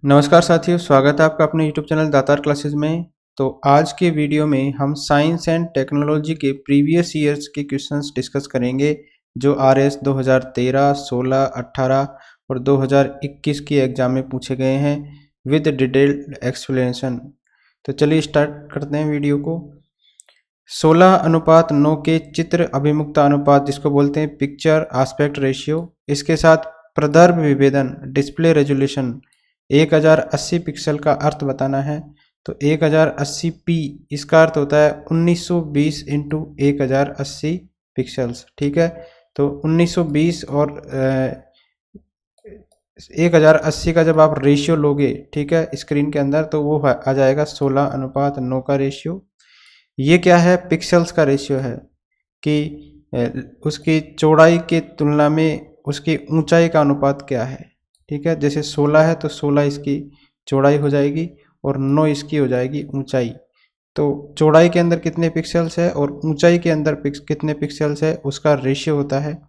नमस्कार साथियों, स्वागत है आपका अपने YouTube चैनल दातार क्लासेस में। तो आज के वीडियो में हम साइंस एंड टेक्नोलॉजी के प्रीवियस ईयर्स के क्वेश्चंस डिस्कस करेंगे जो RS 2013, 16, 18 और 2021 की एग्जाम में पूछे गए हैं विद डिटेल्ड एक्सप्लेनेशन। तो चलिए स्टार्ट करते हैं वीडियो को। 16:9 के चित्र अभिमुखता अनुपात जिसको बोलते हैं पिक्चर आस्पेक्ट रेशियो, इसके साथ प्रदर्भ विभेदन डिस्प्ले रेजोल्यूशन 1080 पिक्सल का अर्थ बताना है। तो 1080p इसका अर्थ होता है 1920 इंटू 1080 पिक्सल्स। ठीक है, तो 1920 और 1080 का जब आप रेशियो लोगे, ठीक है, स्क्रीन के अंदर, तो वो आ जाएगा 16:9 का रेशियो। ये क्या है? पिक्सल्स का रेशियो है कि उसकी चौड़ाई के तुलना में उसकी ऊंचाई का अनुपात क्या है। ठीक है, जैसे 16 है तो 16 इसकी चौड़ाई हो जाएगी और 9 इसकी हो जाएगी ऊंचाई। तो चौड़ाई के अंदर कितने पिक्सल्स है और ऊंचाई के अंदर कितने पिक्सल्स है, उसका रेशियो होता है।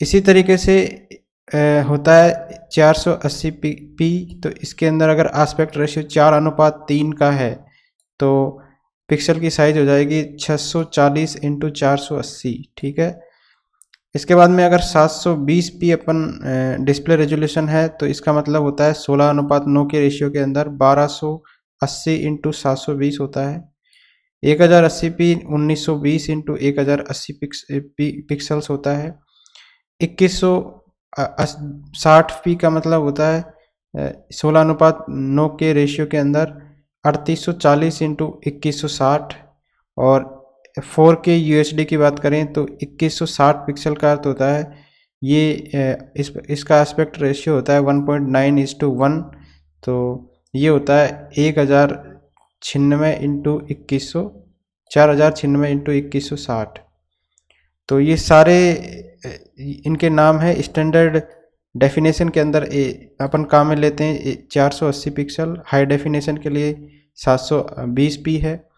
इसी तरीके से होता है 480p। तो इसके अंदर अगर आस्पेक्ट रेशियो 4:3 का है तो पिक्सल की साइज हो जाएगी 640 इंटू 480। ठीक है, इसके बाद में अगर 720p अपन डिस्प्ले रेजोल्यूशन है तो इसका मतलब होता है 16:9 के रेशियो के अंदर 1280 इंटू 720 होता है। 1080p 1920 इंटू 1080 पिक्सल्स होता है। 2160p का मतलब होता है 16:9 के रेशियो के अंदर 3840 इंटू 2160। और 4K UHD की बात करें तो 2160 पिक्सल का अर्थ होता है ये इसका एस्पेक्ट रेशियो होता है 1.9:1। तो ये होता है 1096 इंटू 2100, 4096 इंटू 2160। तो ये सारे इनके नाम है स्टैंडर्ड डेफिनेशन के अंदर अपन काम में लेते हैं 480 पिक्सल। हाई डेफिनेशन के लिए 720p है।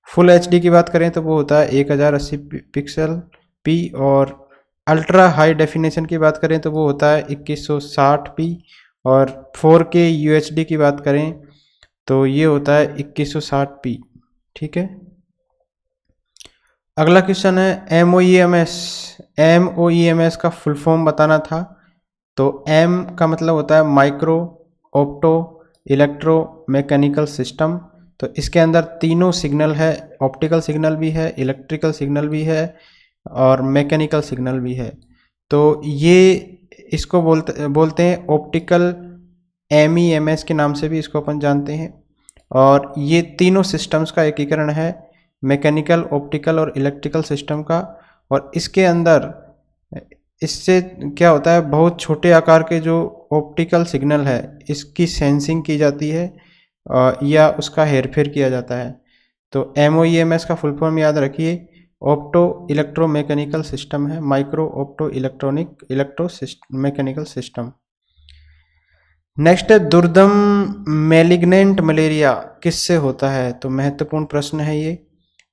फुल एचडी की बात करें तो वो होता है 1080 पिक्सल p। और अल्ट्रा हाई डेफिनेशन की बात करें तो वो होता है 2160p। और 4K UHD की बात करें तो ये होता है 2160p। ठीक है, अगला क्वेश्चन है MOEMS। MOEMS का फुल फॉर्म बताना था। तो M का मतलब होता है micro opto electro mechanical system. तो इसके अंदर तीनों सिग्नल है, ऑप्टिकल सिग्नल भी है, इलेक्ट्रिकल सिग्नल भी है और मैकेनिकल सिग्नल भी है। तो ये इसको बोलते हैं ऑप्टिकल MEMS के नाम से भी इसको अपन जानते हैं। और ये तीनों सिस्टम्स का एकीकरण है, मैकेनिकल, ऑप्टिकल और इलेक्ट्रिकल सिस्टम का। और इसके अंदर इससे क्या होता है, बहुत छोटे आकार के जो ऑप्टिकल सिग्नल है इसकी सेंसिंग की जाती है या उसका हेरफेर किया जाता है। तो MOEMS का फुल फॉर्म याद रखिए, ऑप्टो इलेक्ट्रो मैकेनिकल सिस्टम है, micro opto electronic electro mechanical system. Next है दुर्दम मैलिग्नेंट मलेरिया किससे होता है? तो महत्वपूर्ण प्रश्न है ये।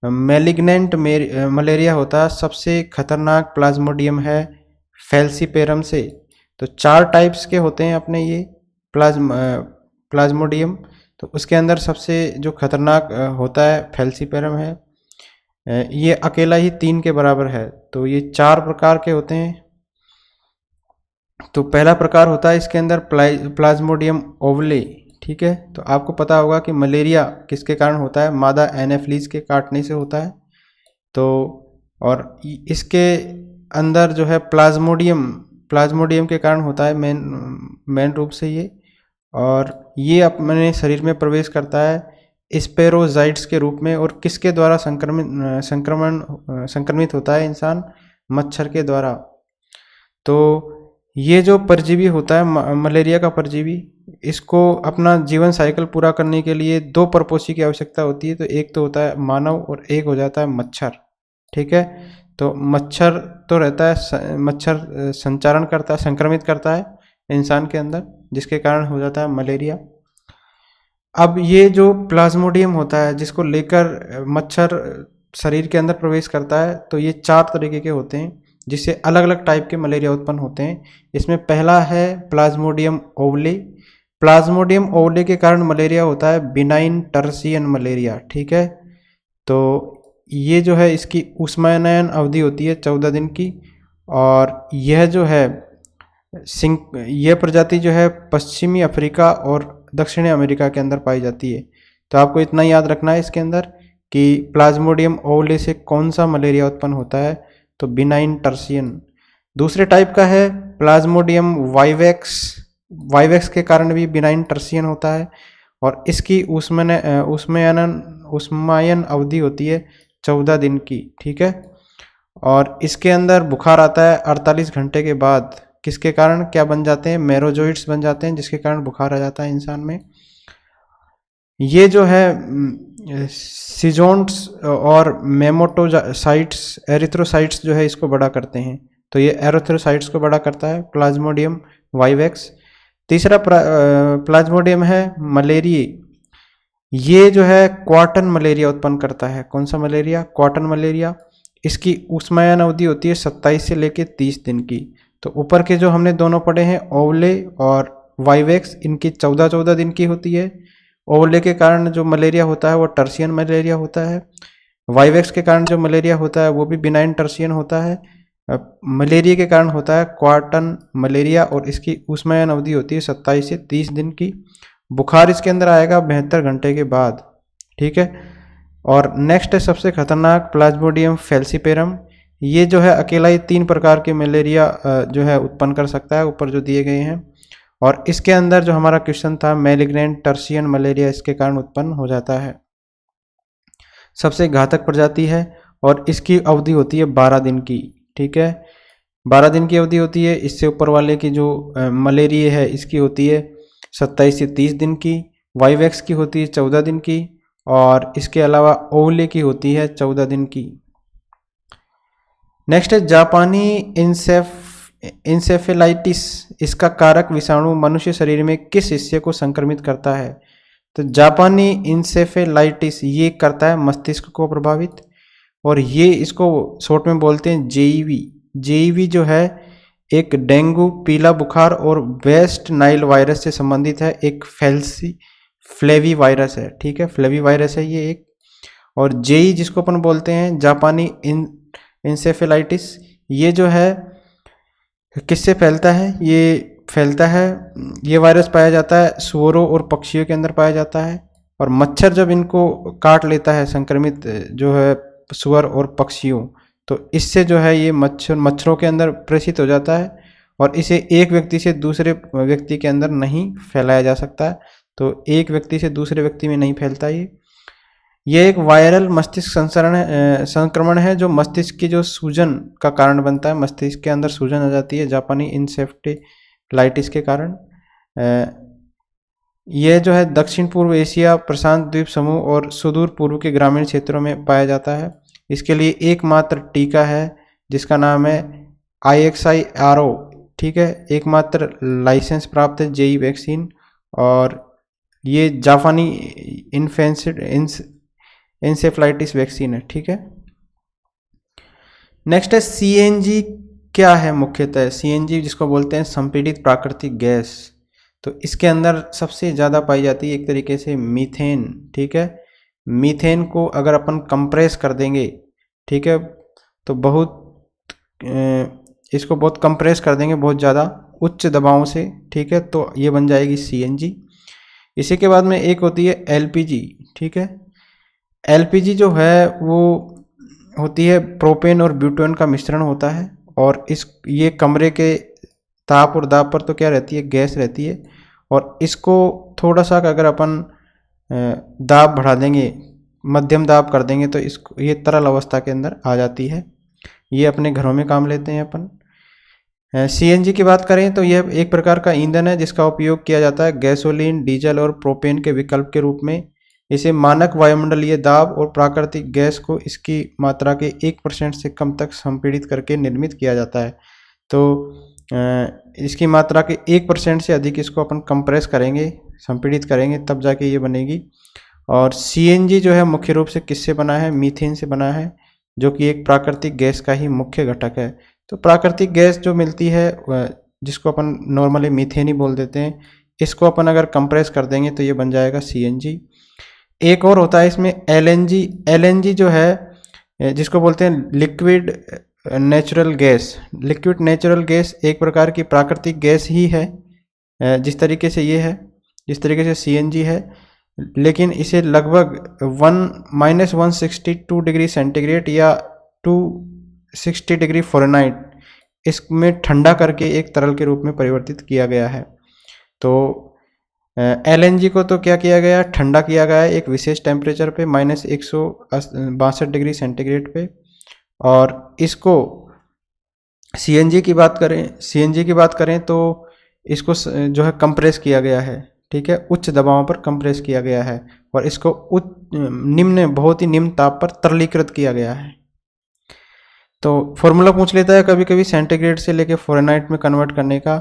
मैलिग्नेंट मलेरिया होता है सबसे खतरनाक प्लाज्मोडियम है फैल्सीपेरम से। तो 4 टाइप्स के होते हैं अपने ये प्लाज्मोडियम। तो उसके अंदर सबसे जो खतरनाक होता है फैल्सीपेरम है। ये अकेला ही 3 के बराबर है। तो ये 4 प्रकार के होते हैं। तो पहला प्रकार होता है इसके अंदर प्लाज्मोडियम ओवले। ठीक है, तो आपको पता होगा कि मलेरिया किसके कारण होता है? मादा एनाफिलीज के काटने से होता है। तो और इसके अंदर जो है प्लाज्मोडियम के कारण होता है मेन रूप से ये। और ये अपने शरीर में प्रवेश करता है स्पेरोजाइट्स के रूप में। और किसके द्वारा संक्रमित होता है इंसान? मच्छर के द्वारा। तो ये जो परजीवी होता है मलेरिया का परजीवी, इसको अपना जीवन साइकिल पूरा करने के लिए 2 परपोषी की आवश्यकता होती है। तो एक तो होता है मानव और एक हो जाता है मच्छर। ठीक है, तो मच्छर तो रहता है, मच्छर संचारण करता है, संक्रमित करता है इंसान के अंदर, जिसके कारण हो जाता है मलेरिया। अब ये जो प्लाज्मोडियम होता है जिसको लेकर मच्छर शरीर के अंदर प्रवेश करता है, तो ये 4 तरीके के होते हैं जिससे अलग अलग टाइप के मलेरिया उत्पन्न होते हैं। इसमें पहला है प्लाज्मोडियम ओवले, प्लाज्मोडियम ओवले के कारण मलेरिया होता है बिनाइन टर्सियन मलेरिया, ठीक है। तो ये जो है इसकी ऊष्मायन अवधि होती है 14 दिन की, और यह जो है यह प्रजाति जो है पश्चिमी अफ्रीका और दक्षिणी अमेरिका के अंदर पाई जाती है। तो आपको इतना याद रखना है इसके अंदर कि प्लाज्मोडियम ओवले से कौन सा मलेरिया उत्पन्न होता है, तो बिनाइन टर्सियन। दूसरे टाइप का है प्लाज्मोडियम वाइवेक्स, वाइवेक्स के कारण भी बिनाइन टर्सियन होता है, और इसकी ऊष्मायन अवधि होती है 14 दिन की, ठीक है। और इसके अंदर बुखार आता है 48 घंटे के बाद, किसके कारण क्या बन जाते हैं, मेरोजोइड्स बन जाते हैं, जिसके कारण बुखार आ जाता है इंसान में। ये जो है सिजोन्ट्स और मेमोटोसाइट्स, एरिथ्रोसाइट्स जो है इसको बड़ा करते हैं, तो ये एरिथ्रोसाइट्स को बड़ा करता है प्लाज्मोडियम वाइवेक्स। तीसरा प्लाज्मोडियम है मलेरिया, ये जो है क्वार्टन मलेरिया उत्पन्न करता है। कौन सा मलेरिया, क्वार्टन मलेरिया। इसकी ऊष्मायन अवधि होती है 27 से लेकर 30 दिन की। तो ऊपर के जो हमने दोनों पढ़े हैं ओवले और वाइवेक्स, इनकी 14-14 दिन की होती है। ओवले के कारण जो मलेरिया होता है वो टर्सियन मलेरिया होता है, वाइवेक्स के कारण जो मलेरिया होता है वो भी बिनाइन टर्सियन होता है। मलेरिया के कारण होता है क्वार्टन मलेरिया, और इसकी ऊष्मायन अवधि होती है 27 से 30 दिन की। बुखार इसके अंदर आएगा 72 घंटे के बाद, ठीक है। और नेक्स्ट है सबसे खतरनाक प्लाज्मोडियम फैल्सीपेरम, ये जो है अकेला ही 3 प्रकार के मलेरिया जो है उत्पन्न कर सकता है, ऊपर जो दिए गए हैं। और इसके अंदर जो हमारा क्वेश्चन था मैलिग्नेंट टर्सियन मलेरिया, इसके कारण उत्पन्न हो जाता है। सबसे घातक प्रजाति है और इसकी अवधि होती है 12 दिन की, ठीक है। 12 दिन की अवधि होती है। इससे ऊपर वाले की जो मलेरिया है इसकी होती है 27 से 30 दिन की, वाइवेक्स की होती है 14 दिन की, और इसके अलावा ओवले की होती है 14 दिन की। नेक्स्ट है जापानी इंसेफेलाइटिस, इसका कारक विषाणु मनुष्य शरीर में किस हिस्से को संक्रमित करता है, तो जापानी इंसेफेलाइटिस ये करता है मस्तिष्क को प्रभावित, और ये इसको शॉर्ट में बोलते हैं जेईवी। जेईवी जो है एक डेंगू, पीला बुखार और वेस्ट नाइल वायरस से संबंधित है, एक फ्लेवी वायरस है, ठीक है, फ्लेवी वायरस है ये एक। और जेई जिसको अपन बोलते हैं जापानी इंसेफेलाइटिस, ये जो है किससे फैलता है, ये फैलता है, ये वायरस पाया जाता है सुअरों और पक्षियों के अंदर पाया जाता है, और मच्छर जब इनको काट लेता है, संक्रमित जो है सुअर और पक्षियों, तो इससे जो है ये मच्छरों के अंदर प्रेषित हो जाता है, और इसे एक व्यक्ति से दूसरे व्यक्ति के अंदर नहीं फैलाया जा सकता। तो एक व्यक्ति से दूसरे व्यक्ति में नहीं फैलता ये एक वायरल मस्तिष्क संक्रमण है जो मस्तिष्क की जो सूजन का कारण बनता है, मस्तिष्क के अंदर सूजन आ जाती है जापानी इंसेफ्लाइटिस के कारण। यह जो है दक्षिण पूर्व एशिया, प्रशांत द्वीप समूह और सुदूर पूर्व के ग्रामीण क्षेत्रों में पाया जाता है। इसके लिए एकमात्र टीका है जिसका नाम है IXIRO, ठीक है, एकमात्र लाइसेंस प्राप्त है जेई वैक्सीन, और ये जापानी इंसेफ्लाइटिस वैक्सीन है, ठीक है। नेक्स्ट है CNG, क्या है मुख्यतः CNG जिसको बोलते हैं संपीड़ित प्राकृतिक गैस, तो इसके अंदर सबसे ज़्यादा पाई जाती है एक तरीके से मीथेन, ठीक है। मीथेन को अगर अपन कंप्रेस कर देंगे, ठीक है, तो इसको बहुत कंप्रेस कर देंगे बहुत ज़्यादा उच्च दबावों से, ठीक है, तो ये बन जाएगी CNG। इसी के बाद में एक होती है LPG, ठीक है। LPG जो है वो होती है प्रोपेन और ब्यूटेन का मिश्रण होता है, और ये कमरे के ताप और दाब पर तो क्या रहती है, गैस रहती है, और इसको थोड़ा सा अगर अपन दाब बढ़ा देंगे, मध्यम दाब कर देंगे, तो ये तरल अवस्था के अंदर आ जाती है। ये अपने घरों में काम लेते हैं अपन। CNG की बात करें तो यह एक प्रकार का ईंधन है जिसका उपयोग किया जाता है गैसोलीन, डीजल और प्रोपेन के विकल्प के रूप में। इसे मानक वायुमंडलीय दाब और प्राकृतिक गैस को इसकी मात्रा के 1% से कम तक संपीड़ित करके निर्मित किया जाता है। तो इसकी मात्रा के 1% से अधिक इसको अपन कंप्रेस करेंगे, संपीड़ित करेंगे, तब जाके ये बनेगी। और CNG जो है मुख्य रूप से किससे बना है, मीथेन से बना है, जो कि एक प्राकृतिक गैस का ही मुख्य घटक है। तो प्राकृतिक गैस जो मिलती है जिसको अपन नॉर्मली मीथेन ही बोल देते हैं, इसको अपन अगर कंप्रेस कर देंगे तो ये बन जाएगा CNG। एक और होता है इसमें LNG। LNG जो है जिसको बोलते हैं liquid natural gas. Liquid natural gas एक प्रकार की प्राकृतिक गैस ही है, जिस तरीके से ये है, जिस तरीके से CNG है, लेकिन इसे लगभग -162 डिग्री सेंटीग्रेड या 260 डिग्री फ़ारेनहाइट इसमें ठंडा करके एक तरल के रूप में परिवर्तित किया गया है। तो LNG को तो क्या किया गया, ठंडा किया गया है एक विशेष टेम्परेचर पे -162 डिग्री सेंटीग्रेड पे, और इसको CNG की बात करें तो इसको जो है कंप्रेस किया गया है, ठीक है, उच्च दबाव पर कंप्रेस किया गया है और इसको बहुत ही निम्न ताप पर तरलीकृत किया गया है। तो फॉर्मूला पूछ लेता है कभी कभी सेंटीग्रेड से लेके फ़ारेनहाइट में कन्वर्ट करने का।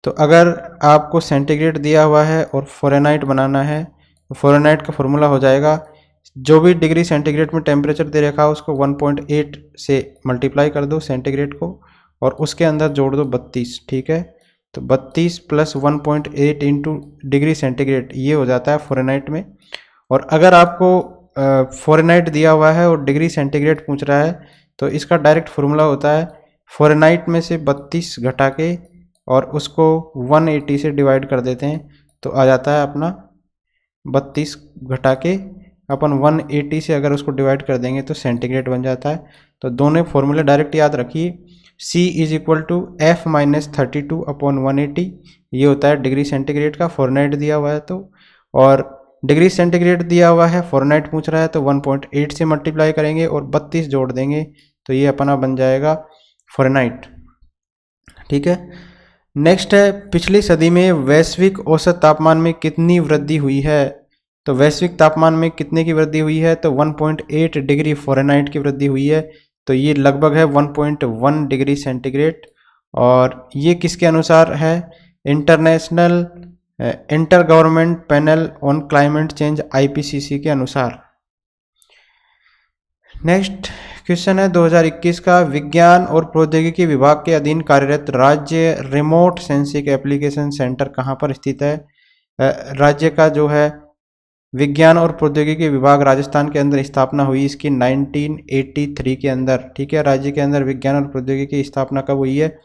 तो अगर आपको सेंटीग्रेड दिया हुआ है और फ़ारेनहाइट बनाना है तो फ़ारेनहाइट का फॉर्मूला हो जाएगा, जो भी डिग्री सेंटीग्रेड में टेम्परेचर दे रखा है उसको 1.8 से मल्टीप्लाई कर दो सेंटीग्रेड को और उसके अंदर जोड़ दो 32, ठीक है। तो 32 प्लस 1.8 इंटू डिग्री सेंटीग्रेड ये हो जाता है फ़ारेनहाइट में। और अगर आपको फ़ारेनहाइट दिया हुआ है और डिग्री सेंटीग्रेड पूछ रहा है तो इसका डायरेक्ट फार्मूला होता है फ़ारेनहाइट में से 32 घटा के और उसको 180 से डिवाइड कर देते हैं तो आ जाता है अपना 32 घटा के अपन 180 से अगर उसको डिवाइड कर देंगे तो सेंटीग्रेड बन जाता है। तो दोनों फॉर्मूले डायरेक्ट याद रखिए, C = F-32/180 ये होता है डिग्री सेंटीग्रेड का, फ़ारेनहाइट दिया हुआ है तो, और डिग्री सेंटीग्रेड दिया हुआ है, फ़ारेनहाइट पूछ रहा है तो 1.8 से मल्टीप्लाई करेंगे और 32 जोड़ देंगे तो ये अपना बन जाएगा फ़ारेनहाइट, ठीक है। नेक्स्ट है पिछली सदी में वैश्विक औसत तापमान में कितनी वृद्धि हुई है। तो वैश्विक तापमान में कितने की वृद्धि हुई है, तो 1.8 डिग्री फ़ारेनहाइट की वृद्धि हुई है। तो ये लगभग है 1.1 डिग्री सेंटीग्रेड, और ये किसके अनुसार है, international inter government panel on climate change IPCC के अनुसार। नेक्स्ट क्वेश्चन है 2021 का, विज्ञान और प्रौद्योगिकी विभाग के अधीन कार्यरत राज्य रिमोट सेंसिंग एप्लीकेशन सेंटर कहाँ पर स्थित है। राज्य का जो है विज्ञान और प्रौद्योगिकी विभाग राजस्थान के अंदर स्थापना हुई इसकी 1983 के अंदर, ठीक है। राज्य के अंदर विज्ञान और प्रौद्योगिकी की स्थापना कब हुई है,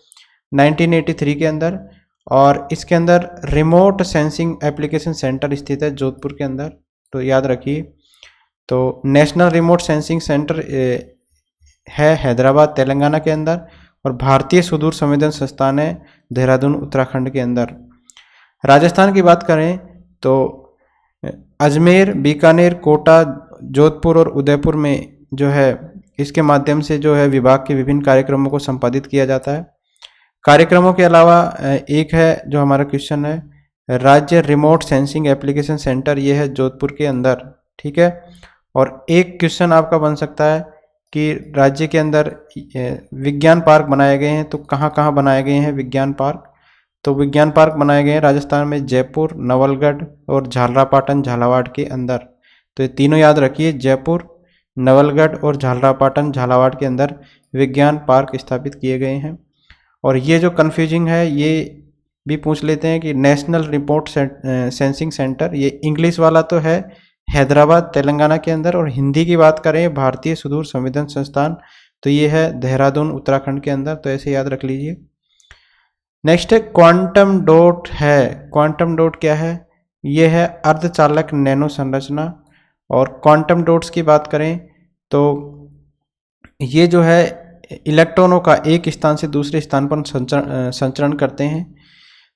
1983 के अंदर, और इसके अंदर रिमोट सेंसिंग एप्लीकेशन सेंटर स्थित है जोधपुर के अंदर, तो याद रखिए। तो नेशनल रिमोट सेंसिंग सेंटर है हैदराबाद तेलंगाना के अंदर, और भारतीय सुदूर संवेदन संस्थान है देहरादून उत्तराखंड के अंदर। राजस्थान की बात करें तो अजमेर, बीकानेर, कोटा, जोधपुर और उदयपुर में जो है इसके माध्यम से जो है विभाग के विभिन्न कार्यक्रमों को संपादित किया जाता है। कार्यक्रमों के अलावा एक है जो हमारा क्वेश्चन है, राज्य रिमोट सेंसिंग एप्लीकेशन सेंटर, ये है जोधपुर के अंदर, ठीक है। और एक क्वेश्चन आपका बन सकता है कि राज्य के अंदर विज्ञान पार्क बनाए गए हैं, तो कहाँ कहाँ बनाए गए हैं विज्ञान पार्क। तो विज्ञान पार्क बनाए गए हैं राजस्थान में जयपुर, नवलगढ़ और झालरापाटन झालावाड़ के अंदर। तो ये तीनों याद रखिए, जयपुर, नवलगढ़ और झालरापाटन झालावाड़ के अंदर विज्ञान पार्क स्थापित किए गए हैं। और ये जो कन्फ्यूजिंग है ये भी पूछ लेते हैं कि नेशनल रिमोट सेंसिंग सेंटर, ये इंग्लिश वाला तो है हैदराबाद तेलंगाना के अंदर, और हिंदी की बात करें भारतीय सुदूर संवेदन संस्थान, तो ये है देहरादून उत्तराखंड के अंदर, तो ऐसे याद रख लीजिए। नेक्स्ट है क्वांटम डॉट है। क्वांटम डॉट क्या है, ये है अर्धचालक नैनो संरचना। और क्वांटम डॉट्स की बात करें तो ये जो है इलेक्ट्रॉनों का एक स्थान से दूसरे स्थान पर संचरण करते हैं।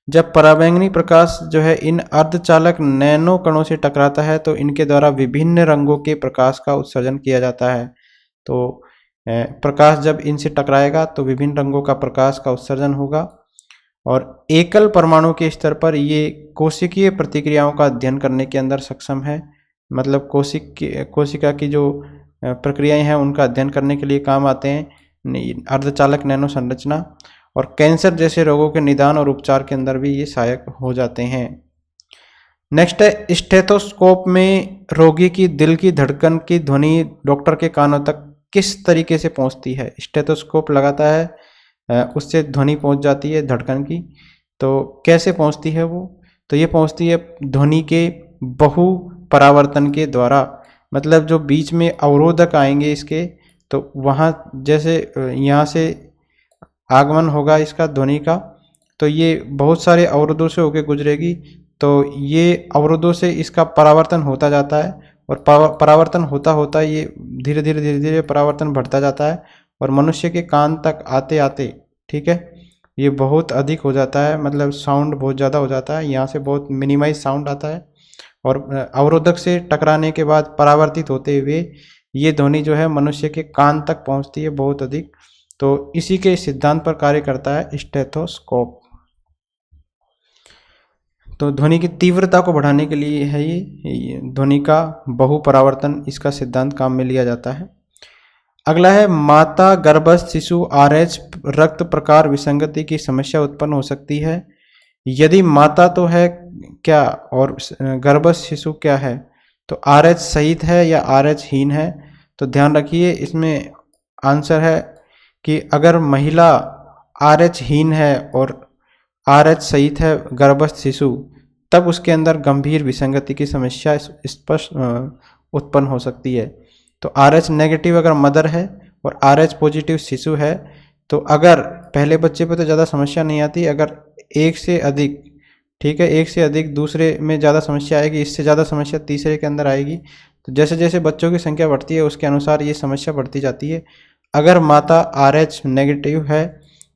जब पराबैंगनी प्रकाश जो है इन अर्धचालक नैनो कणों से टकराता है तो इनके द्वारा विभिन्न रंगों के प्रकाश का उत्सर्जन किया जाता है। तो प्रकाश जब इनसे टकराएगा तो विभिन्न रंगों का प्रकाश का उत्सर्जन होगा। और एकल परमाणु के स्तर पर ये कोशिकीय प्रतिक्रियाओं का अध्ययन करने के अंदर सक्षम है, मतलब कोशिका की जो प्रक्रियाएं हैं उनका अध्ययन करने के लिए काम आते हैं अर्धचालक नैनो संरचना। और कैंसर जैसे रोगों के निदान और उपचार के अंदर भी ये सहायक हो जाते हैं। नेक्स्ट है स्टेथोस्कोप में रोगी की दिल की धड़कन की ध्वनि डॉक्टर के कानों तक किस तरीके से पहुंचती है। स्टेथोस्कोप लगाता है उससे ध्वनि पहुंच जाती है धड़कन की, तो कैसे पहुंचती है वो, तो तो ये पहुंचती है ध्वनि के बहु परावर्तन के द्वारा, मतलब जो बीच में अवरोधक आएंगे इसके, तो वहाँ जैसे यहाँ से आगमन होगा इसका ध्वनि का, तो ये बहुत सारे अवरोधों से होकर गुजरेगी, तो ये अवरोधों से इसका परावर्तन होता जाता है, और परावर्तन होता होता ये धीरे धीरे परावर्तन बढ़ता जाता है, और मनुष्य के कान तक आते आते, ठीक है, ये बहुत अधिक हो जाता है, मतलब साउंड बहुत ज़्यादा हो जाता है, यहाँ से बहुत मिनिमाइज साउंड आता है, और अवरोधक से टकराने के बाद परावर्तित होते हुए ये ध्वनि जो है मनुष्य के कान तक पहुँचती है बहुत अधिक। तो इसी के सिद्धांत पर कार्य करता है स्टेथोस्कोप। तो ध्वनि की तीव्रता को बढ़ाने के लिए है ये ध्वनि का बहुपरावर्तन, इसका सिद्धांत काम में लिया जाता है। अगला है माता गर्भस्थ शिशु RH रक्त प्रकार विसंगति की समस्या उत्पन्न हो सकती है यदि माता तो है क्या और गर्भस्थ शिशु क्या है, तो RH सहित है या RH हीन है। तो ध्यान रखिए इसमें आंसर है कि अगर महिला RH हीन है और RH सहित है गर्भस्थ शिशु, तब उसके अंदर गंभीर विसंगति की समस्या स्पष्ट उत्पन्न हो सकती है। तो RH नेगेटिव अगर मदर है और RH पॉजिटिव शिशु है, तो अगर पहले बच्चे पे तो ज़्यादा समस्या नहीं आती, अगर एक से अधिक, ठीक है, एक से अधिक दूसरे में ज़्यादा समस्या आएगी, इससे ज़्यादा समस्या तीसरे के अंदर आएगी। तो जैसे जैसे बच्चों की संख्या बढ़ती है उसके अनुसार ये समस्या बढ़ती जाती है। अगर माता RH नेगेटिव है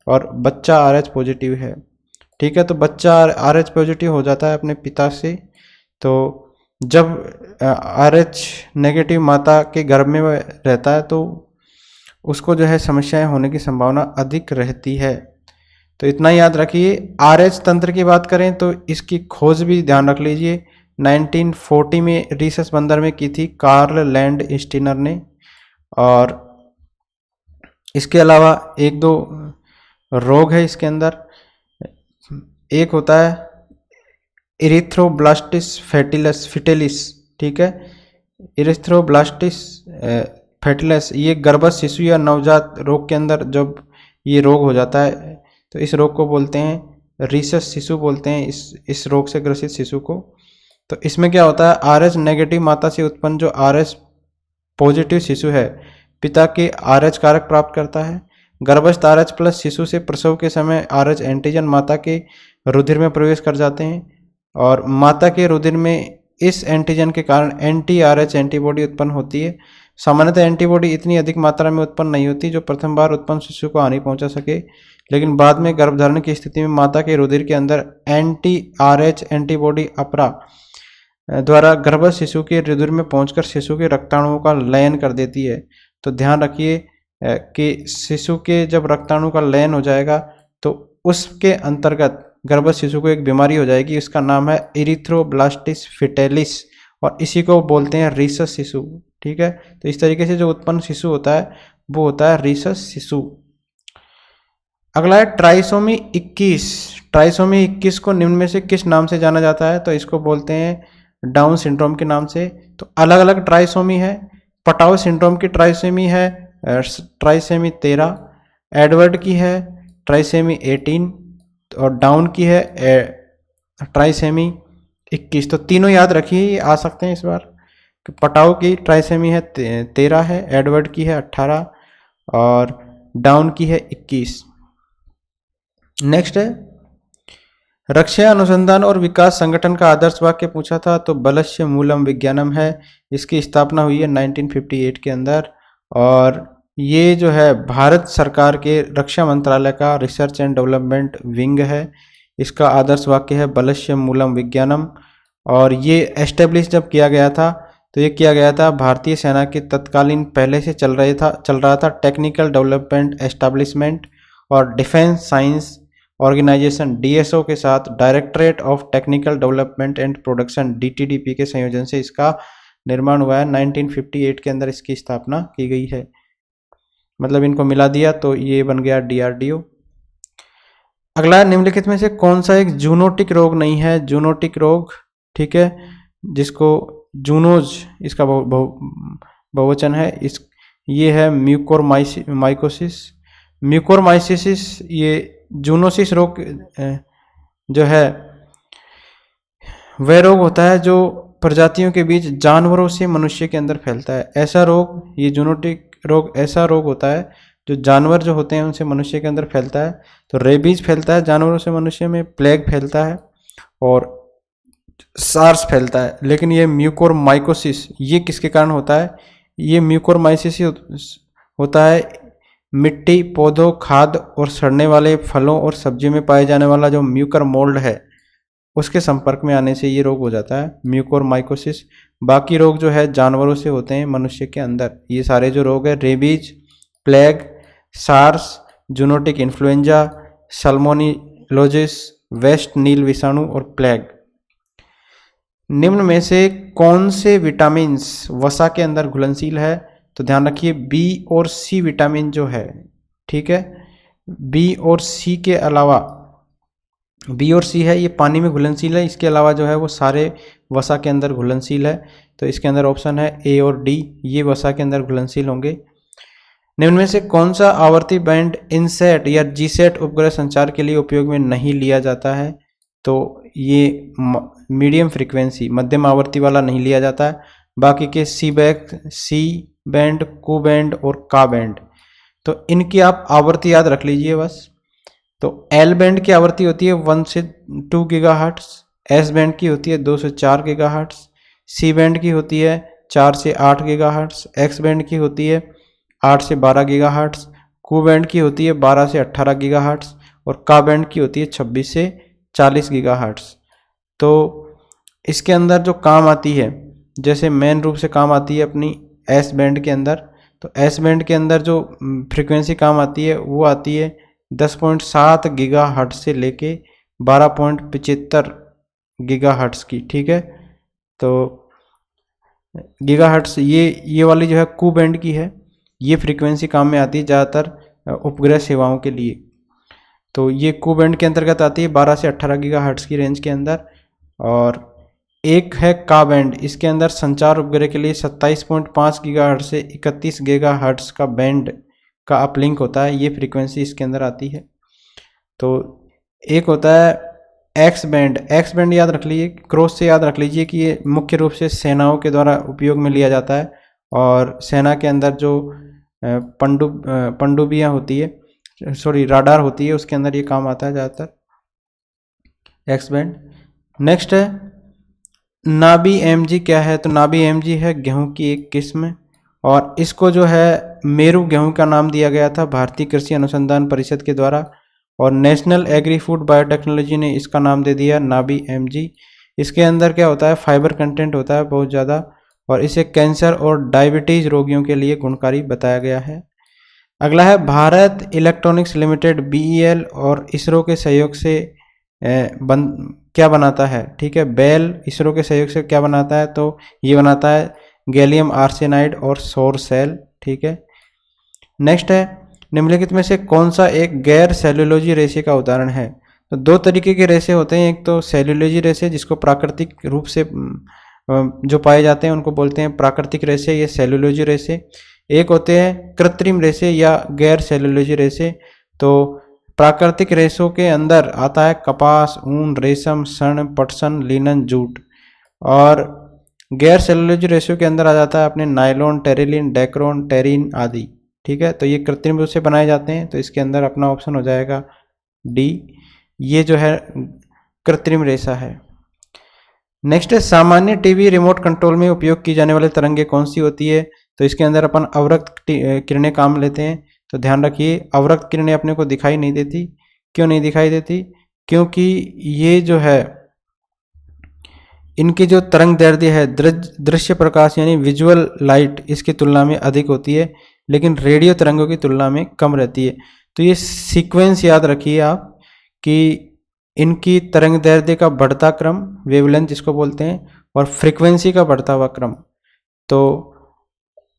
और बच्चा RH पॉजिटिव है, ठीक है, तो बच्चा RH पॉजिटिव हो जाता है अपने पिता से। तो जब RH नेगेटिव माता के गर्भ में रहता है तो उसको जो है समस्याएं होने की संभावना अधिक रहती है। तो इतना याद रखिए। RH तंत्र की बात करें तो इसकी खोज भी ध्यान रख लीजिए 1940 में रीसस बंदर में की थी कार्ल लैंड स्टीनर ने। और इसके अलावा एक दो रोग है इसके अंदर, एक होता है इरिथ्रोब्लास्टिस फेटिलिस, ठीक है, इरिथ्रोब्लास्टिस फेटिलिस, ये गर्भस्थ शिशु या नवजात रोग के अंदर जब ये रोग हो जाता है तो इस रोग को बोलते हैं रीसस शिशु बोलते हैं इस रोग से ग्रसित शिशु को। तो इसमें क्या होता है, RH नेगेटिव माता से उत्पन्न जो RH पॉजिटिव शिशु है पिता के RH कारक प्राप्त करता है। गर्भस्थ RH प्लस शिशु से प्रसव के समय RH एंटीजन माता के रुधिर में प्रवेश कर जाते हैं और माता के रुधिर में इस एंटीजन के कारण एंटी RH एंटीबॉडी उत्पन्न होती है। सामान्यतः एंटीबॉडी इतनी अधिक मात्रा में उत्पन्न नहीं होती जो प्रथम बार उत्पन्न शिशु को हानि पहुंचा सके, लेकिन बाद में गर्भधारण की स्थिति में माता के रुधिर के अंदर एंटी RH एंटीबॉडी अपरा द्वारा गर्भस्थ शिशु के रुधिर में पहुंचकर शिशु के रक्ताणुओं का लयन कर देती है। तो ध्यान रखिए कि शिशु के जब रक्ताणु का लयन हो जाएगा तो उसके अंतर्गत गर्भस्थ शिशु को एक बीमारी हो जाएगी, इसका नाम है इरिथ्रोब्लास्टिस फेटिलिस और इसी को बोलते हैं रीसस शिशु, ठीक है। तो इस तरीके से जो उत्पन्न शिशु होता है वो होता है रीसस शिशु। अगला है ट्राइसोमी 21। ट्राइसोमी 21 को निम्न में से किस नाम से जाना जाता है, तो इसको बोलते हैं डाउन सिंड्रोम के नाम से। तो अलग अलग ट्राइसोमी है, पटाउ सिंड्रोम की ट्राइसोमी है ट्राइसेमी 13, एडवर्ड की है ट्राइसेमी 18 और डाउन की है ट्राइसेमी 21। तो तीनों याद रखिए, ये आ सकते हैं इस बार। पटाउ की ट्राइसेमी है 13 है, एडवर्ड की है 18 और डाउन की है 21। नेक्स्ट है रक्षा अनुसंधान और विकास संगठन का आदर्श वाक्य पूछा था, तो बलस्य मूलम विज्ञानम है। इसकी स्थापना हुई है 1958 के अंदर और ये जो है भारत सरकार के रक्षा मंत्रालय का रिसर्च एंड डेवलपमेंट विंग है। इसका आदर्श वाक्य है बलस्य मूलम विज्ञानम और ये एस्टेब्लिश जब किया गया था तो ये किया गया था भारतीय सेना के तत्कालीन पहले से चल रहा था टेक्निकल डेवलपमेंट एस्टेब्लिशमेंट और डिफेंस साइंस ऑर्गेनाइजेशन DSO के साथ directorate of technical development and production DTDP के संयोजन से इसका निर्माण हुआ है। 1958 के अंदर इसकी स्थापना की गई है, मतलब इनको मिला दिया तो ये बन गया DRDO। अगला निम्नलिखित में से कौन सा एक जूनोटिक रोग नहीं है, जूनोटिक रोग, ठीक है, जिसको जूनोज इसका बहुवचन है, ये है म्यूकोरमाइकोसिस। म्यूकोरमाइसिस ये जूनोसिस रोग जो है वह रोग होता है जो प्रजातियों के बीच जानवरों से मनुष्य के अंदर फैलता है। ऐसा रोग, ये जूनोटिक रोग ऐसा रोग होता है जो जानवर जो होते हैं उनसे मनुष्य के अंदर फैलता है। तो रेबीज फैलता है जानवरों से मनुष्य में, प्लेग फैलता है और सार्स फैलता है। लेकिन ये म्यूकोरमाइकोसिस ये किसके कारण होता है? ये म्यूकोरमाइसिस होता है मिट्टी, पौधों, खाद और सड़ने वाले फलों और सब्जियों में पाए जाने वाला जो म्यूकर मोल्ड है उसके संपर्क में आने से ये रोग हो जाता है, म्यूकोरमाइकोसिस। बाकी रोग जो है जानवरों से होते हैं मनुष्य के अंदर। ये सारे जो रोग है, rabies, plague, SARS, zoonotic influenza, salmonellosis, West Nile विषाणु और प्लेग। निम्न में से कौन से विटामिन्स वसा के अंदर घुलनशील है? तो ध्यान रखिए बी और सी विटामिन जो है, ठीक है, बी और सी के अलावा, बी और सी है ये पानी में घुलनशील है, इसके अलावा जो है वो सारे वसा के अंदर घुलनशील है। तो इसके अंदर ऑप्शन है ए और डी, ये वसा के अंदर घुलनशील होंगे। निम्न में से कौन सा आवर्ती बैंड इनसेट या जीसेट उपग्रह संचार के लिए उपयोग में नहीं लिया जाता है? तो ये मीडियम फ्रीक्वेंसी, मध्यम आवर्ती वाला नहीं लिया जाता है। बाकी के सी बैंड, कू बैंड और का बैंड, तो इनकी आप आवर्ती याद रख लीजिए बस। तो एल बैंड की आवृत्ति होती है 1 से 2 गीगाहर्ट्ज, एस बैंड की होती है 2 से 4 गीगाहर्ट्ज, सी बैंड की होती है 4 से 8 गीगाहर्ट्ज, एक्स बैंड की होती है 8 से 12 गीगाहर्ट्ज, कू बैंड की होती है 12 से 18 गीगाहर्ट्ज और का बैंड की होती है 26 से 40 गीगाहर्ट्ज। तो इसके अंदर जो काम आती है, जैसे मेन रूप से काम आती है अपनी एस बैंड के अंदर, तो एस बैंड के अंदर जो फ्रीक्वेंसी काम आती है वो आती है 10.7 गीगाहर्ट्ज से लेके 12.75 गीगाहर्ट्ज की, ठीक है। तो गीगाहर्ट्ज ये वाली जो है कू बैंड की है, ये फ्रीक्वेंसी काम में आती है ज़्यादातर उपग्रह सेवाओं के लिए। तो ये कू बैंड के अंतर्गत आती है 12 से 18 गीगाहर्ट्ज की रेंज के अंदर। और एक है का बैंड, इसके अंदर संचार उपग्रह के लिए 27.5 गीगाहर्ट्ज से 31 गीगाहर्ट्ज का बैंड का अपलिंक होता है, ये फ्रीक्वेंसी इसके अंदर आती है। तो एक होता है एक्स बैंड, एक्स बैंड याद रख लीजिए, क्रॉस से याद रख लीजिए कि ये मुख्य रूप से सेनाओं के द्वारा उपयोग में लिया जाता है और सेना के अंदर जो पनडुब्बियाँ होती है, सॉरी राडार होती है, उसके अंदर ये काम आता है ज़्यादातर एक्स बैंड। नेक्स्ट है नाबी एमजी क्या है? तो नाबी एमजी है गेहूं की एक किस्म और इसको जो है मेरू गेहूं का नाम दिया गया था भारतीय कृषि अनुसंधान परिषद के द्वारा और नेशनल एग्री फूड बायोटेक्नोलॉजी ने इसका नाम दे दिया नाबी एमजी। इसके अंदर क्या होता है, फाइबर कंटेंट होता है बहुत ज़्यादा और इसे कैंसर और डायबिटीज रोगियों के लिए गुणकारी बताया गया है। अगला है भारत इलेक्ट्रॉनिक्स लिमिटेड बीईएल और इसरो के सहयोग से क्या बनाता है? ठीक है, बेल इसरो के सहयोग से क्या बनाता है? तो ये बनाता है गैलियम आर्सेनाइड और सौर सेल, ठीक है। नेक्स्ट है निम्नलिखित में से कौन सा एक गैर सेलुलोजी रेशे का उदाहरण है? तो दो तरीके के रेशे होते हैं, एक तो सेलुलोजी रेशे जिसको प्राकृतिक रूप से जो पाए जाते हैं उनको बोलते हैं प्राकृतिक रेशे, ये सेलुलोजी रेशे। एक होते हैं कृत्रिम रेशे या गैर सेलुलोजी रेशे। तो प्राकृतिक रेशों के अंदर आता है कपास, ऊन, रेशम, सन, पटसन, लिनन, जूट। और गैर सेलुलोजी रेशों के अंदर आ जाता है अपने नायलॉन, टेरिलिन, डेक्रोन, टेरिन आदि, ठीक है। तो ये कृत्रिम रूप से बनाए जाते हैं, तो इसके अंदर अपना ऑप्शन हो जाएगा डी, ये जो है कृत्रिम रेशा है। नेक्स्ट है सामान्य टीवी रिमोट कंट्रोल में उपयोग की जाने वाली तरंगे कौन सी होती है? तो इसके अंदर अपन अवरक्त किरणें काम लेते हैं। तो ध्यान रखिए अवरक्त किरणें अपने को दिखाई नहीं देती। क्यों नहीं दिखाई देती? क्योंकि ये जो है इनकी जो तरंग दैर्ध्य है दृश्य प्रकाश यानी विजुअल लाइट इसकी तुलना में अधिक होती है, लेकिन रेडियो तरंगों की तुलना में कम रहती है। तो ये सीक्वेंस याद रखिए आप कि इनकी तरंग दैर्ध्य का बढ़ता क्रम वेवलेंथ जिसको बोलते हैं और फ्रीक्वेंसी का बढ़ता हुआ क्रम। तो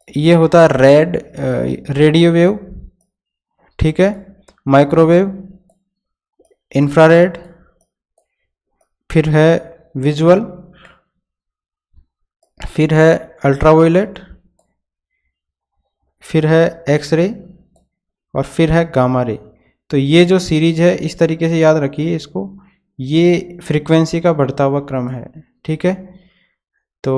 ये होता है रेडियो वेव, ठीक है, माइक्रोवेव, इंफ्रारेड, फिर है विजुअल, फिर है अल्ट्रावायलेट, फिर है एक्सरे और फिर है गामा रे। तो ये जो सीरीज है इस तरीके से याद रखिए इसको, ये फ्रीक्वेंसी का बढ़ता हुआ क्रम है, ठीक है। तो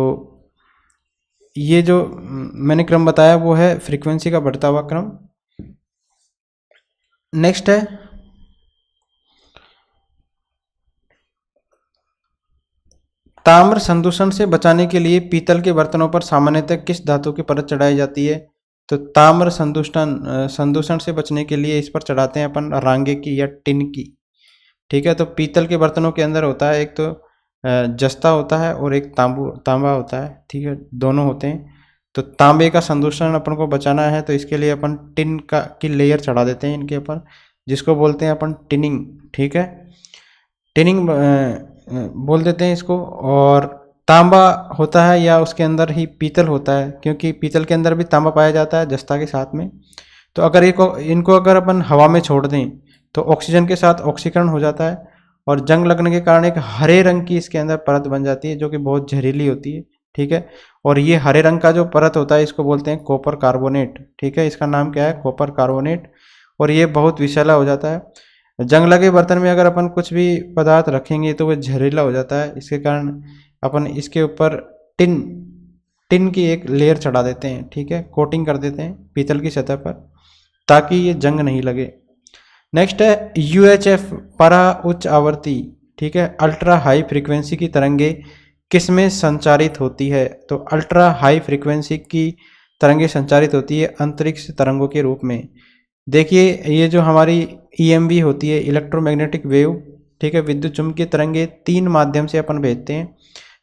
ये जो मैंने क्रम बताया वो है फ्रीक्वेंसी का बढ़ता हुआ क्रम। नेक्स्ट है ताम्र संदूषण से बचाने के लिए पीतल के बर्तनों पर सामान्यतः किस धातु की परत चढ़ाई जाती है? तो ताम्र संदूषण से बचने के लिए इस पर चढ़ाते हैं अपन रांगे की या टिन की। ठीक है। तो पीतल के बर्तनों के अंदर होता है एक तो जस्ता होता है और एक तांबा होता है। ठीक है, दोनों होते हैं। तो तांबे का संदूषण अपन को बचाना है तो इसके लिए अपन टिन की लेयर चढ़ा देते हैं इनके ऊपर, जिसको बोलते हैं अपन टिनिंग। ठीक है, टिनिंग बोल देते हैं इसको। और तांबा होता है या उसके अंदर ही पीतल होता है, क्योंकि पीतल के अंदर भी तांबा पाया जाता है जस्ता के साथ में। तो अगर इनको अगर अपन हवा में छोड़ दें तो ऑक्सीजन के साथ ऑक्सीकरण हो जाता है और जंग लगने के कारण एक हरे रंग की इसके अंदर परत बन जाती है जो कि बहुत जहरीली होती है। ठीक है, और ये हरे रंग का जो परत होता है इसको बोलते हैं कॉपर कार्बोनेट। ठीक है, इसका नाम क्या है? Copper carbonate. और ये बहुत विषैला हो जाता है। जंग लगे बर्तन में अगर अपन कुछ भी पदार्थ रखेंगे तो वह जहरीला हो जाता है। इसके कारण अपन इसके ऊपर टिन की एक लेयर चढ़ा देते हैं। ठीक है, कोटिंग कर देते हैं पीतल की सतह पर ताकि ये जंग नहीं लगे। नेक्स्ट है UHF परा उच्च आवृत्ति। ठीक है, अल्ट्रा हाई फ्रीक्वेंसी की तरंगे किसमें संचारित होती है? तो अल्ट्रा हाई फ्रीक्वेंसी की तरंगे संचारित होती है अंतरिक्ष तरंगों के रूप में। देखिए, ये जो हमारी EMV होती है, इलेक्ट्रोमैग्नेटिक वेव। ठीक है, विद्युत चुम्बकीय तरंगे 3 माध्यम से अपन भेजते हैं।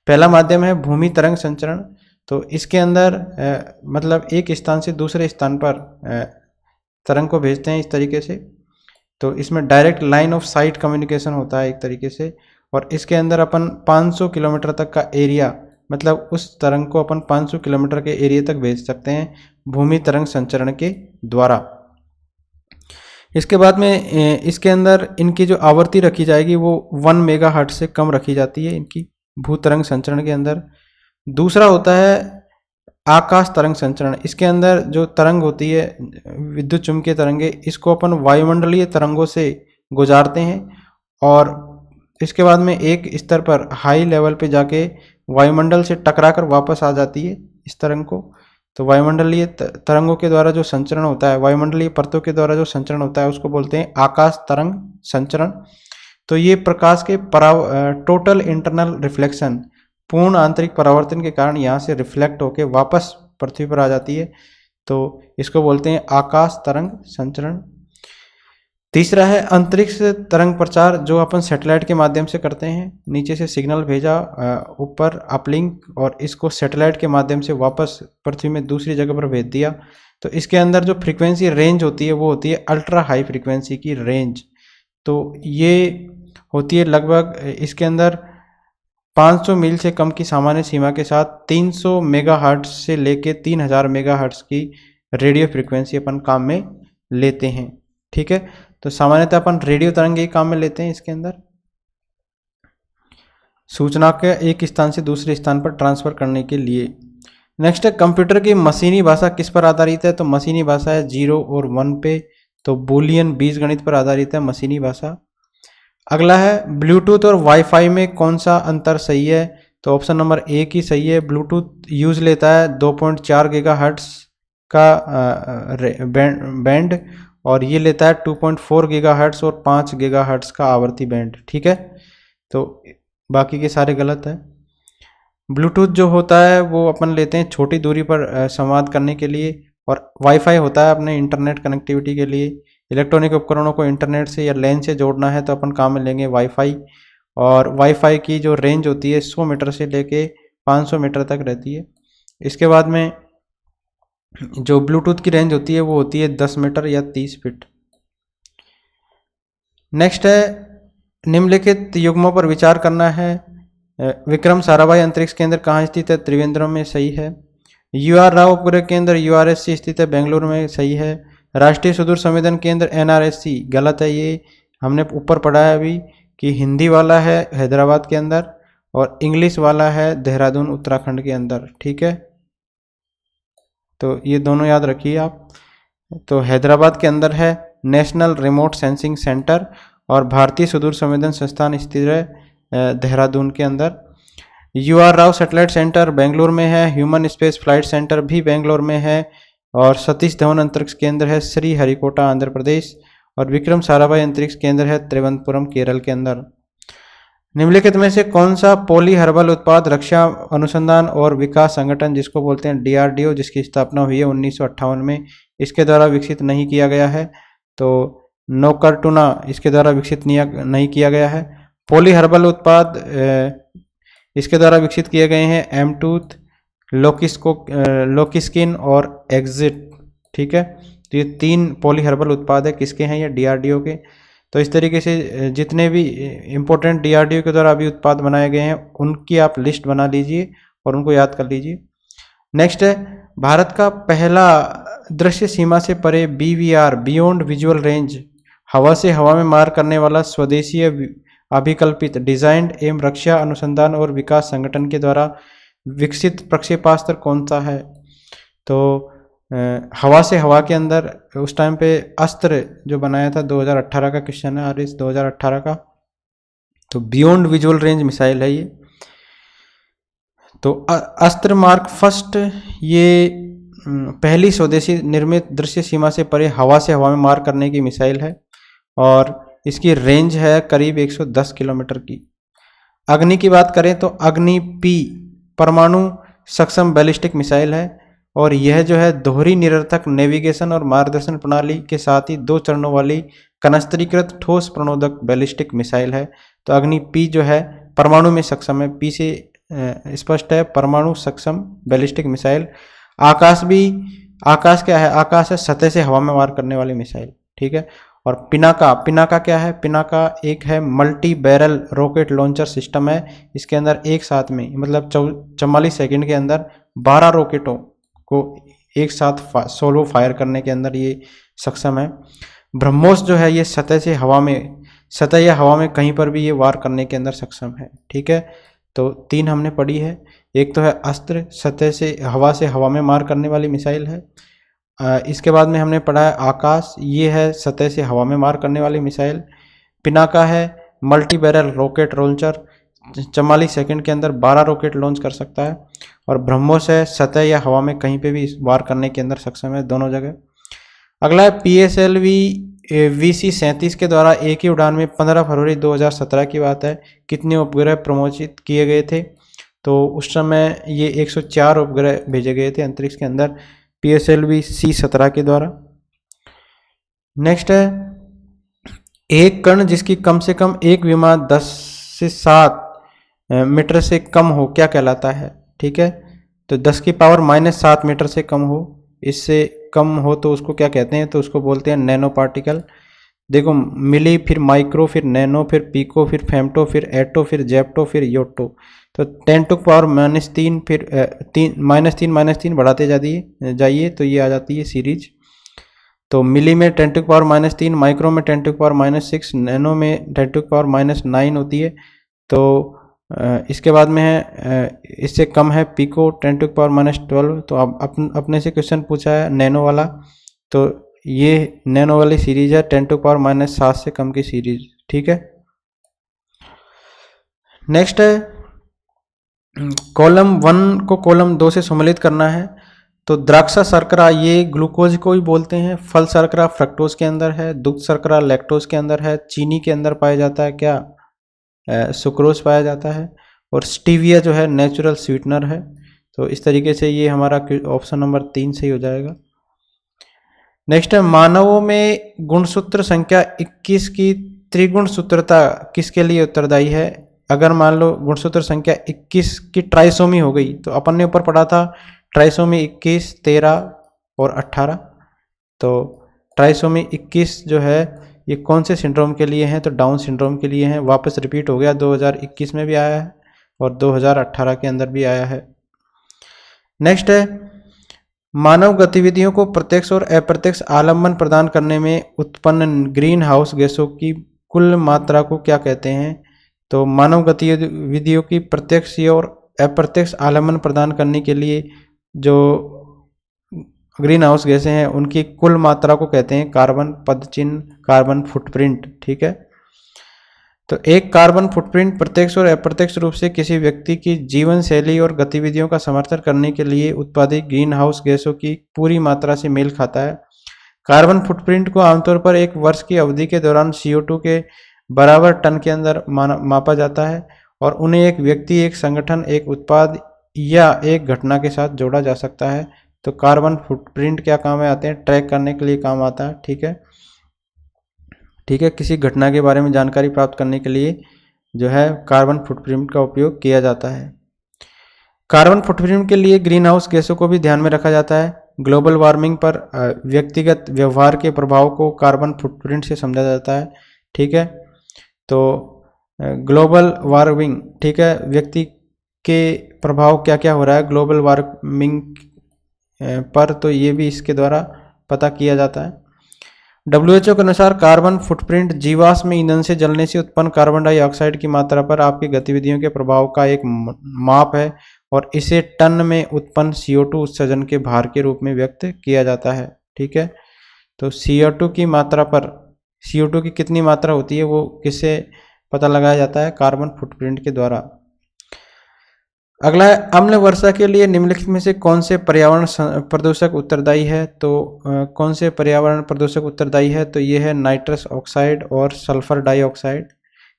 पहला माध्यम है भूमि तरंग संचरण। तो इसके अंदर मतलब एक स्थान से दूसरे स्थान पर तरंग को भेजते हैं इस तरीके से। तो इसमें direct line of site communication होता है एक तरीके से। और इसके अंदर अपन 500 किलोमीटर तक का एरिया, मतलब उस तरंग को अपन 500 किलोमीटर के एरिया तक भेज सकते हैं भूमि तरंग संचरण के द्वारा। इसके बाद में इसके अंदर इनकी जो आवृत्ति रखी जाएगी वो 1 मेगाहर्ट्ज से कम रखी जाती है इनकी भूतरंग संचरण के अंदर। दूसरा होता है आकाश तरंग संचरण। इसके अंदर जो तरंग होती है विद्युत चुम्बकीय तरंगे, इसको अपन वायुमंडलीय तरंगों से गुजारते हैं और इसके बाद में एक स्तर पर हाई लेवल पे जाके वायुमंडल से टकराकर वापस आ जाती है इस तरंग को। तो वायुमंडलीय तरंगों के द्वारा जो संचरण होता है, वायुमंडलीय परतों के द्वारा जो संचरण होता है उसको बोलते हैं आकाश तरंग संचरण। तो ये प्रकाश के टोटल इंटरनल रिफ्लेक्शन, पूर्ण आंतरिक परावर्तन के कारण यहाँ से रिफ्लेक्ट होकर वापस पृथ्वी पर आ जाती है। तो इसको बोलते हैं आकाश तरंग संचरण। तीसरा है अंतरिक्ष तरंग प्रचार, जो अपन सैटेलाइट के माध्यम से करते हैं। नीचे से सिग्नल भेजा ऊपर अपलिंक और इसको सैटेलाइट के माध्यम से वापस पृथ्वी में दूसरी जगह पर भेज दिया। तो इसके अंदर जो फ्रीक्वेंसी रेंज होती है वो होती है अल्ट्रा हाई फ्रीक्वेंसी की रेंज। तो ये होती है लगभग इसके अंदर 500 मील से कम की सामान्य सीमा के साथ 300 मेगाहर्ट्ज से लेके 3000 मेगाहर्ट्ज की रेडियो फ्रीक्वेंसी अपन काम में लेते हैं। ठीक है, तो सामान्यतः अपन रेडियो तरंगे काम में लेते हैं इसके अंदर सूचना के एक स्थान से दूसरे स्थान पर ट्रांसफर करने के लिए। नेक्स्ट है कंप्यूटर की मशीनी भाषा किस पर आधारित है? तो मशीनी भाषा है 0 और 1 पे। तो बूलियन बीजगणित पर आधारित है मशीनी भाषा। अगला है ब्लूटूथ और वाईफाई में कौन सा अंतर सही है? तो ऑप्शन नंबर ए की सही है। ब्लूटूथ यूज लेता है 2.4 गीगाहर्ट्ज का बैंड और ये लेता है 2.4 गीगाहर्ट्ज और 5 गीगाहर्ट्ज का आवर्ती बैंड। ठीक है, तो बाकी के सारे गलत है। ब्लूटूथ जो होता है वो अपन लेते हैं छोटी दूरी पर संवाद करने के लिए, और वाईफाई होता है अपने इंटरनेट कनेक्टिविटी के लिए। इलेक्ट्रॉनिक उपकरणों को इंटरनेट से या लैन से जोड़ना है तो अपन काम में लेंगे वाईफाई। और वाईफाई की जो रेंज होती है 100 मीटर से लेके 500 मीटर तक रहती है। इसके बाद में जो ब्लूटूथ की रेंज होती है वो होती है 10 मीटर या 30 फीट। नेक्स्ट है निम्नलिखित युग्मों पर विचार करना है। विक्रम साराभाई अंतरिक्ष केंद्र कहाँ स्थित है? त्रिवेंद्रम में, सही है। UR राव उपग्रह केंद्र URSC स्थित है, बेंगलुरु में, सही है। राष्ट्रीय सुदूर संवेदन केंद्र NRSC, गलत है। ये हमने ऊपर पढ़ा है अभी कि हिंदी वाला है हैदराबाद के अंदर और इंग्लिश वाला है देहरादून उत्तराखंड के अंदर। ठीक है, तो ये दोनों याद रखिए आप। तो हैदराबाद के अंदर है नेशनल रिमोट सेंसिंग सेंटर और भारतीय सुदूर संवेदन संस्थान स्थित है देहरादून के अंदर। UR Rao satellite centre Bengaluru में है, ह्यूमन स्पेस फ्लाइट सेंटर भी बेंगलुरु में है, और सतीश धवन अंतरिक्ष केंद्र है श्री हरिकोटा आंध्र प्रदेश, और विक्रम साराभाई अंतरिक्ष केंद्र है त्रिवेंद्रपुरम केरल के अंदर। निम्नलिखित में से कौन सा पॉली हर्बल उत्पाद रक्षा अनुसंधान और विकास संगठन, जिसको बोलते हैं DRDO, जिसकी स्थापना हुई है 1958 में, इसके द्वारा विकसित नहीं किया गया है? तो नोकरटुना इसके द्वारा विकसित नहीं किया गया है। पॉली हर्बल उत्पाद इसके द्वारा विकसित किए गए हैं एमटूथ, लोकिस्किन और एग्जिट। ठीक है, तो ये 3 पॉली हर्बल उत्पाद है, किसके हैं? ये DRDO के। तो इस तरीके से जितने भी इम्पोर्टेंट DRDO के द्वारा अभी उत्पाद बनाए गए हैं उनकी आप लिस्ट बना लीजिए और उनको याद कर लीजिए। नेक्स्ट है भारत का पहला दृश्य सीमा से परे BVR बियॉन्ड विजुअल रेंज हवा से हवा में मार करने वाला स्वदेशी अभिकल्पित डिजाइंड एवं रक्षा अनुसंधान और विकास संगठन के द्वारा विकसित प्रक्षेपास्त्र कौन सा है? तो हवा से हवा के अंदर उस टाइम पे अस्त्र जो बनाया था 2018 का क्वेश्चन है, और इस 2018 का, तो बियॉन्ड विजुअल रेंज मिसाइल है ये। तो अस्त्र मार्क फर्स्ट ये पहली स्वदेशी निर्मित दृश्य सीमा से परे हवा से हवा में मार करने की मिसाइल है, और इसकी रेंज है करीब 110 किलोमीटर की। अग्नि की बात करें तो अग्नि P परमाणु सक्षम बैलिस्टिक मिसाइल है, और यह जो है दोहरी निरर्थक नेविगेशन और मार्गदर्शन प्रणाली के साथ ही 2 चरणों वाली कनस्त्रीकृत ठोस प्रणोदक बैलिस्टिक मिसाइल है। तो अग्नि P जो है परमाणु में सक्षम है, P से स्पष्ट है, परमाणु सक्षम बैलिस्टिक मिसाइल। आकाश क्या है? आकाश है सतह से हवा में वार करने वाली मिसाइल। ठीक है, और पिनाका क्या है? पिनाका एक है multi barrel rocket launcher system है। इसके अंदर एक साथ में मतलब 44 सेकंड के अंदर 12 रॉकेटों को एक साथ सोलो फायर करने के अंदर ये सक्षम है। ब्रह्मोस जो है ये सतह या हवा में कहीं पर भी ये वार करने के अंदर सक्षम है। ठीक है, तो 3 हमने पढ़ी है। एक तो है अस्त्र, सतह से हवा में मार करने वाली मिसाइल है। इसके बाद में हमने पढ़ा है आकाश, ये है सतह से हवा में मार करने वाली मिसाइल। पिनाका है multi barrel rocket launcher, 44 second के अंदर 12 रॉकेट लॉन्च कर सकता है। और ब्रह्मोस है सतह या हवा में कहीं पे भी वार करने के अंदर सक्षम है, दोनों जगह। अगला है PSLV VC-37 के द्वारा एक ही उड़ान में 15 फरवरी 2017 की बात है कितने उपग्रह प्रमोचित किए गए थे? तो उस समय ये 104 उपग्रह भेजे गए थे अंतरिक्ष के अंदर PSLV C-17 के द्वारा। नेक्स्ट है एक कण जिसकी कम से कम एक विमान 10 से 7 मीटर से कम हो क्या कहलाता है? ठीक है, तो 10 की पावर -7 मीटर से कम हो, इससे कम हो तो उसको क्या कहते हैं? तो उसको बोलते हैं नैनो पार्टिकल। देखो मिली, फिर माइक्रो, फिर नैनो, फिर पीको, फिर फेम्टो, फिर एटो, फिर जेप्टो, फिर योटो। तो 10 टू पावर -3 फिर -3 बढ़ाते जाइए तो ये आ जाती है सीरीज। तो मिली में 10 टू पावर -3, माइक्रो में 10 टू पावर -6, नैनो में 10 टू पावर -9 होती है। तो इसके बाद में है इससे कम है पीको 10 टू पावर -12। तो अब अपने से क्वेश्चन पूछा है नैनो वाला, तो ये नैनो वाली सीरीज है 10 टू पावर -7 से कम की सीरीज। ठीक है, नेक्स्ट है कॉलम 1 को कॉलम 2 से सम्मिलित करना है। तो द्राक्षा शर्करा ये ग्लूकोज को ही बोलते हैं, फल शर्करा फ्रक्टोज के अंदर है, दुग्ध शर्करा लैक्टोज के अंदर है, चीनी के अंदर पाया जाता है क्या? सुक्रोज पाया जाता है, और स्टीविया जो है नेचुरल स्वीटनर है। तो इस तरीके से ये हमारा ऑप्शन नंबर 3 सही हो जाएगा। नेक्स्ट है मानवों में गुणसूत्र संख्या 21 की त्रिगुण सूत्रता किसके लिए उत्तरदायी है? अगर मान लो गुणसूत्र संख्या 21 की ट्राइसोमी हो गई, तो अपन ने ऊपर पढ़ा था ट्राइसोमी 21, 13 और 18। तो ट्राइसोमी 21 जो है ये कौन से सिंड्रोम के लिए है? तो डाउन सिंड्रोम के लिए है। वापस रिपीट हो गया, 2021 में भी आया है और 2018 के अंदर भी आया है। नेक्स्ट है मानव गतिविधियों को प्रत्यक्ष और अप्रत्यक्ष आलम्बन प्रदान करने में उत्पन्न ग्रीन हाउस गैसों की कुल मात्रा को क्या कहते हैं? तो मानव गतिविधियों की प्रत्यक्ष और अप्रत्यक्ष आलम्बन प्रदान करने के लिए जो ग्रीन हाउस गैसें हैं उनकी कुल मात्रा को कहते हैं कार्बन पदचिन्ह, कार्बन फुटप्रिंट। ठीक है, तो एक कार्बन फुटप्रिंट प्रत्यक्ष और अप्रत्यक्ष रूप से किसी व्यक्ति की जीवन शैली और गतिविधियों का समर्थन करने के लिए उत्पादित ग्रीन हाउस गैसों की पूरी मात्रा से मेल खाता है। कार्बन फुटप्रिंट को आमतौर पर एक वर्ष की अवधि के दौरान CO2 के बराबर टन के अंदर मापा जाता है और उन्हें एक व्यक्ति, एक संगठन, एक उत्पाद या एक घटना के साथ जोड़ा जा सकता है। तो कार्बन फुटप्रिंट क्या काम में आते हैं? ट्रैक करने के लिए काम आता है। ठीक है, ठीक है, किसी घटना के बारे में जानकारी प्राप्त करने के लिए जो है कार्बन फुटप्रिंट का उपयोग किया जाता है। कार्बन फुटप्रिंट के लिए ग्रीन हाउस गैसों को भी ध्यान में रखा जाता है। ग्लोबल वार्मिंग पर व्यक्तिगत व्यवहार के प्रभाव को कार्बन फुटप्रिंट से समझा जाता है। ठीक है, तो ग्लोबल वार्मिंग, ठीक है, व्यक्ति के प्रभाव क्या क्या हो रहा है ग्लोबल वार्मिंग पर, तो ये भी इसके द्वारा पता किया जाता है। WHO के अनुसार कार्बन फुटप्रिंट जीवाश्म ईंधन से जलने से उत्पन्न कार्बन डाइऑक्साइड की मात्रा पर आपकी गतिविधियों के प्रभाव का एक माप है और इसे टन में उत्पन्न CO2 उत्सर्जन के भार के रूप में व्यक्त किया जाता है। ठीक है, तो CO2 की मात्रा पर, CO2 की कितनी मात्रा होती है वो किससे पता लगाया जाता है? कार्बन फुटप्रिंट के द्वारा। अगला है, अम्ल वर्षा के लिए निम्नलिखित में से कौन से पर्यावरण प्रदूषक उत्तरदायी है? तो कौन से पर्यावरण प्रदूषक उत्तरदायी है? तो ये है नाइट्रस ऑक्साइड और सल्फर डाइऑक्साइड।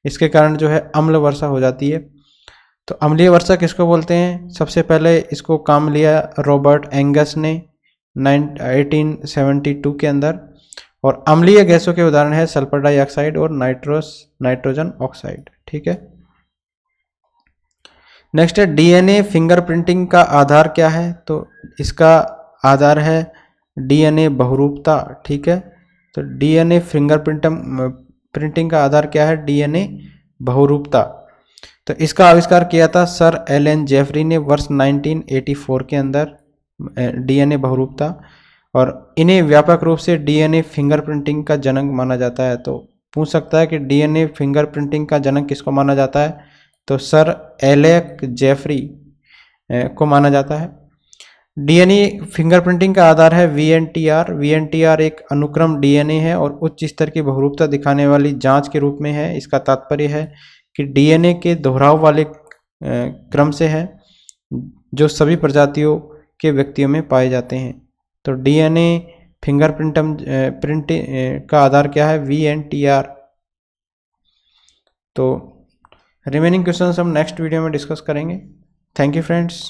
इसके कारण जो है अम्ल वर्षा हो जाती है। तो अम्लीय वर्षा किसको बोलते हैं? सबसे पहले इसको काम लिया रॉबर्ट एंगस ने 1872 के अंदर। और अम्लीय गैसों के उदाहरण है सल्फर डाइऑक्साइड और नाइट्रोजन ऑक्साइड। ठीक है, नेक्स्ट है DNA फिंगरप्रिंटिंग का आधार क्या है? तो इसका आधार है DNA बहुरूपता। ठीक है, तो DNA फिंगरप्रिंटिंग का आधार क्या है? DNA बहुरूपता। तो इसका आविष्कार किया था सर एलन जेफरी ने वर्ष 1984 के अंदर, DNA बहुरूपता। और इन्हें व्यापक रूप से DNA फिंगरप्रिंटिंग का जनक माना जाता है। तो पूछ सकता है कि DNA फिंगरप्रिंटिंग का जनक किसको माना जाता है? तो सर एलेक जेफरी को माना जाता है। DNA फिंगरप्रिंटिंग का आधार है VNTR। VNTR एक अनुक्रम DNA है और उच्च स्तर की बहुरूपता दिखाने वाली जांच के रूप में है। इसका तात्पर्य है कि DNA के दोहराव वाले क्रम से है जो सभी प्रजातियों के व्यक्तियों में पाए जाते हैं। तो DNA फिंगरप्रिंट का आधार क्या है? VNTR। तो रिमेनिंग क्वेश्चंस हम नेक्स्ट वीडियो में डिस्कस करेंगे। Thank you friends.